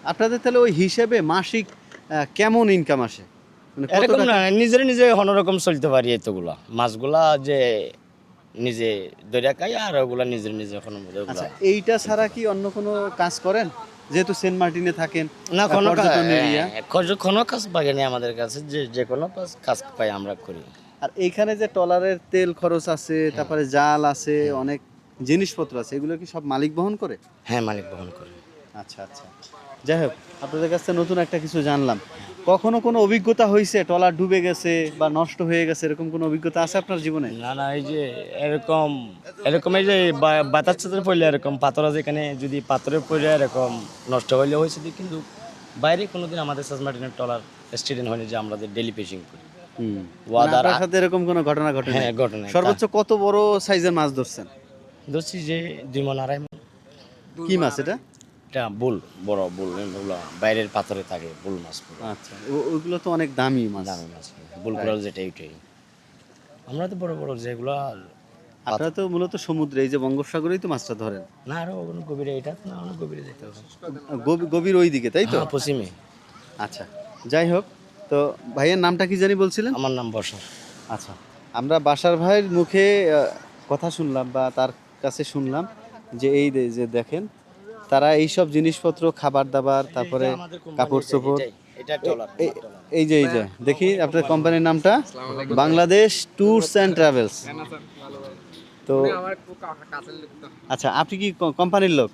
আপনাদের তাহলে ওই হিসেবে মাসিক কেমন ইনকাম আসে? মানে কত এরকম টাকা? না, নিজে কোনোরকম চলতে পারি। এতগুলা মাছগুলা যে নিজে দরিয়া খাই, আর ওগুলা নিজে কোনো আচ্ছা, এইটা ছাড়া কি অন্য কোনো কাজ করেন, যেহেতু সেন্ট মার্টিনে থাকেন? না, কোনো পর্যটন এরিয়া। কোনো কাজ পাইনি আমাদের কাছে, যে কোনো কাজ পাই আমরা করি। আর এইখানে যে ট্রলারের তেল খরচ আছে, তারপরে জাল আছে, অনেক জিনিসপত্র আছে, এগুলো কি সব মালিক বহন করে? হ্যাঁ, মালিক বহন করে। আচ্ছা আচ্ছা, যাই হোক, আপনাদের কাছ থেকে নতুন একটা কিছু জানলাম। কখনো কোনো অভিজ্ঞতা হয়েছে ট্রলার ডুবে গেছে বা নষ্ট হয়ে গেছে, এরকম কোনো অভিজ্ঞতা আছে আপনার জীবনে? না, এই যে এরকম এই যে বাতাস চাতাস পড়লে এরকম পাথর আছে, এখানে যদি পাথরে পড়লে এরকম নষ্ট হইলে হয়েছে, কিন্তু বাইরে কোনোদিন আমাদের সাসমার্টিনের ট্রলার অ্যাক্সিডেন্ট হয়নি যে আমরা ডেলি ফিশিং করি। মানে আপনার সাথে এরকম কোনো ঘটনা ঘটে? হ্যাঁ, ঘটনা। সর্বোচ্চ কত বড় সাইজের মাছ ধরছেন? ধরছি যে 2 মণ 2.5 মণ। কি মাছ এটা? এটা বুল, বড় বুল, এগুলো বাইরের পাথরে থাকে বুল মাছ। আচ্ছা, ওইগুলো তো অনেক দামি মাছ। দামি মাছ বুলগুলো, যেটা এইটাই। আমরা তো বড় বড় যেগুলো। আপনারা তো মূলত সমুদ্রে, এই যে বঙ্গোপসাগরেই তো মাছটা ধরেন। না, আরো গভীরে, এটা না, অনেক গভীরে যেতে হবে। গভীর ওই দিকে, তাই তো? পশ্চিমে। আচ্ছা, যাই হোক, তো ভাইয়ের নামটা কি জানি বলছিলেন? আমার নাম বর্ষা। আচ্ছা, আমরা বাসার ভাইয়ের মুখে কথা শুনলাম, বা তার কাছে শুনলাম যে এই যে দেখেন, তারা এইসব জিনিসপত্র, খাবার দাবার, তারপরে কাপড় চোপড়, এই যে দেখি আপনার কোম্পানির নামটা বাংলাদেশ ট্যুরস অ্যান্ড ট্রাভেলস। তো আচ্ছা, আপনি কি কোম্পানির লোক?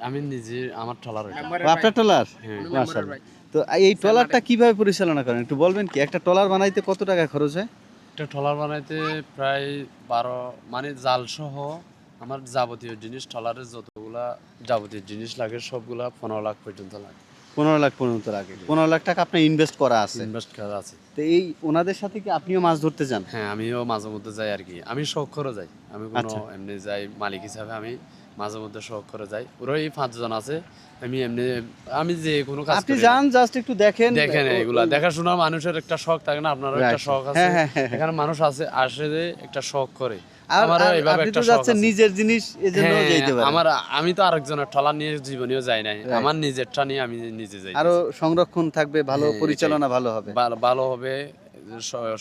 আমি নিজে, আমার ট্রলার। আপনার ট্রলার? মাশাআল্লাহ। তো এই ট্রলারটা কিভাবে পরিচালনা করেন একটু বলবেন কি? একটা ট্রলার বানাইতে কত টাকা খরচ হয়? একটা ট্রলার বানাইতে প্রায় 12, মানে জাল সহ আমার যাবতীয় জিনিস, ট্রলারের যতগুলা যাবতীয় জিনিস লাগে সবগুলা 15 লাখ পর্যন্ত লাগে। 15 লাখ পর্যন্ত লাগে? 15 লাখ টাকা আপনি ইনভেস্ট করা আছে? ইনভেস্ট করা আছে। তো এই ওনাদের সাথে কি আপনিও মাছ ধরতে যান? হ্যাঁ, আমিও মাঝে মধ্যে যাই আর কি। আমি শখ করে যাই, আমি কোনো আচ্ছা। এমনি যাই মালিক হিসাবে, আমি মাঝে মধ্যে শখ করে যাই। ওরাই 5 জন আছে, আমি এমনি, আমি যে কোনো কাজ আপনি করি না। যান, জাস্ট একটু দেখেন এগুলা দেখাশোনা, মানুষের একটা শখ থাকে না? আপনারও একটা Right. শখ আছে। হ্যাঁ, হ্যাঁ, হ্যাঁ। এখানে মানুষ আছে, আসে যে একটা শখ করে। আর আমারও এইভাবে আপনি একটা তো শখ যাচ্ছেন আছে। নিজের জিনিস, এজন্য হ্যাঁ, যাইতে পারেন। আমি তো আরেকজনের ট্রলার নিয়ে জীবনেও যাই নাই, Right. আমার নিজেরটা নিয়ে আমি নিজে যাই। আরো সংরক্ষণ থাকবে, ভালো হ্যাঁ, পরিচালনা ভালো হবে। ভালো হবে,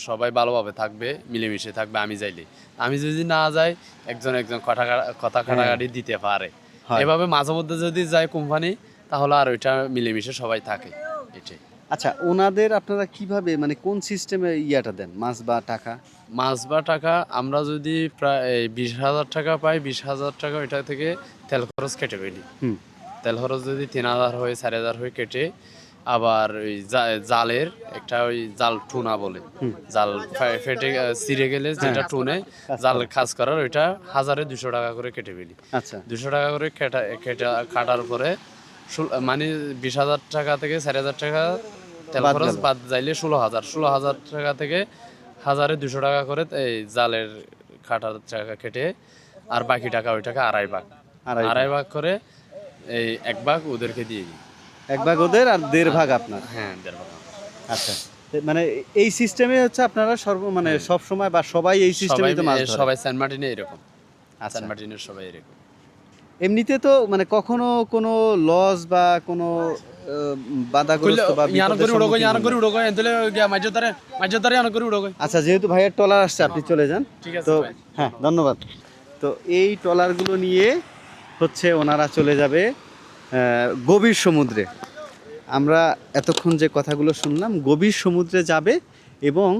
সবাই ভালোভাবে থাকবে, মিলেমিশে থাকবে। আমি যাইলে, আমি যদি না যাই, একজন কথা কাটাকাটি দিতে পারে। হয়। এভাবে মাঝে মধ্যে যদি যায় কোম্পানি, তাহলে আর ওইটা মিলেমিশে সবাই থাকে, এটাই। আচ্ছা, ওনাদের আপনারা কিভাবে, মানে কোন সিস্টেমে ইয়াটা দেন, মাছ বা টাকা? মাছ বা টাকা আমরা যদি প্রায় 20,000 টাকা পাই, 20,000 টাকা ওইটা থেকে তেল খরচ কেটে ফেলি। তেল খরচ যদি 3,000 হয়, 4,000 হয়, কেটে আবার ওই জালের একটা, ওই জাল টুনা বলে, জাল ফেটে ছিঁড়ে গেলে যেটা টুনে জাল কাজ করার, ওইটা 1,200 টাকা করে কেটে ফেলি। আচ্ছা, 200 টাকা করে কাটার পরে মানে 20,000 টাকা থেকে 4,000 টাকা তেল বাদ খরচ গেল। বাদ যাইলে 16,000 টাকা থেকে 1,200 টাকা করে এই জালের কাটার টাকা কেটে, আর বাকি টাকা ওই টাকা আড়াই ভাগ করে, এই 1 ভাগ ওদেরকে দিয়ে দিই। 1 ভাগ ওদের আর 1.5 ভাগ আপনার? হ্যাঁ, 1.5 ভাগ। আচ্ছা, মানে এই সিস্টেমে হচ্ছে আপনারা মানে সব সময়, বা সবাই এই সিস্টেমে তো মাছ ধরে? সবাই সেন্ট মার্টিনে এরকম, আচ্ছা। সেন্ট মার্টিনের সবাই এরকম। এমনিতে তো মানে কখনো কোনো লস বা কোনো বাধাগ্রস্ত বা বিপদের সম্মুখীন হন? আচ্ছা, যেহেতু ভাইয়ের ট্রলার আসছে, আপনি চলে যান। ঠিক আছে তো ভাই। হ্যাঁ, ধন্যবাদ। তো এই ট্রলারগুলো নিয়ে হচ্ছে ওনারা চলে যাবে গভীর সমুদ্রে। আমরা এতক্ষণ যে কথাগুলো শুনলাম, গভীর সমুদ্রে যাবে, এবং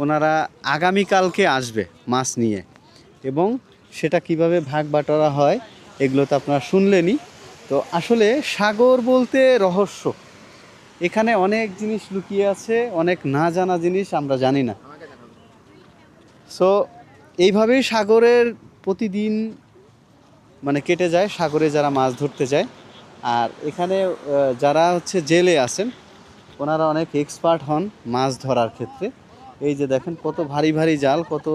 ওনারা আগামীকালকে আসবে মাছ নিয়ে, এবং সেটা কিভাবে ভাগ বাটোয়ারা হয় এগুলো তো আপনারা শুনলেনই। তো আসলে সাগর বলতে রহস্য, এখানে অনেক জিনিস লুকিয়ে আছে, অনেক না জানা জিনিস আমরা জানি না। সো এইভাবেই সাগরের প্রতিদিন মানে কেটে যায়, সাগরে যারা মাছ ধরতে যায়। আর এখানে যারা হচ্ছে জেলে আছেন, ওনারা অনেক এক্সপার্ট হন মাছ ধরার ক্ষেত্রে। এই যে দেখেন কত ভারী ভারী জাল, কত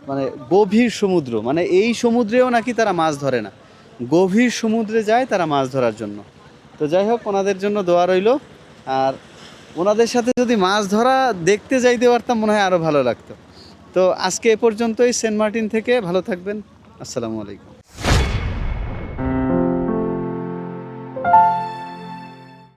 মানে গভীর সমুদ্র, মানে এই সমুদ্রেও নাকি তারা মাছ ধরে না, গভীর সমুদ্রে যায় তারা মাছ ধরার জন্য। তো যাই হোক, ওনাদের জন্য দোয়া রইল। আর ওনাদের সাথে যদি মাছ ধরা দেখতে যাইতে পারতাম, মনে হয় আরও ভালো লাগতো। তো আজকে এ পর্যন্তই সেন্ট মার্টিন থেকে। ভালো থাকবেন। আসসালামু আলাইকুম।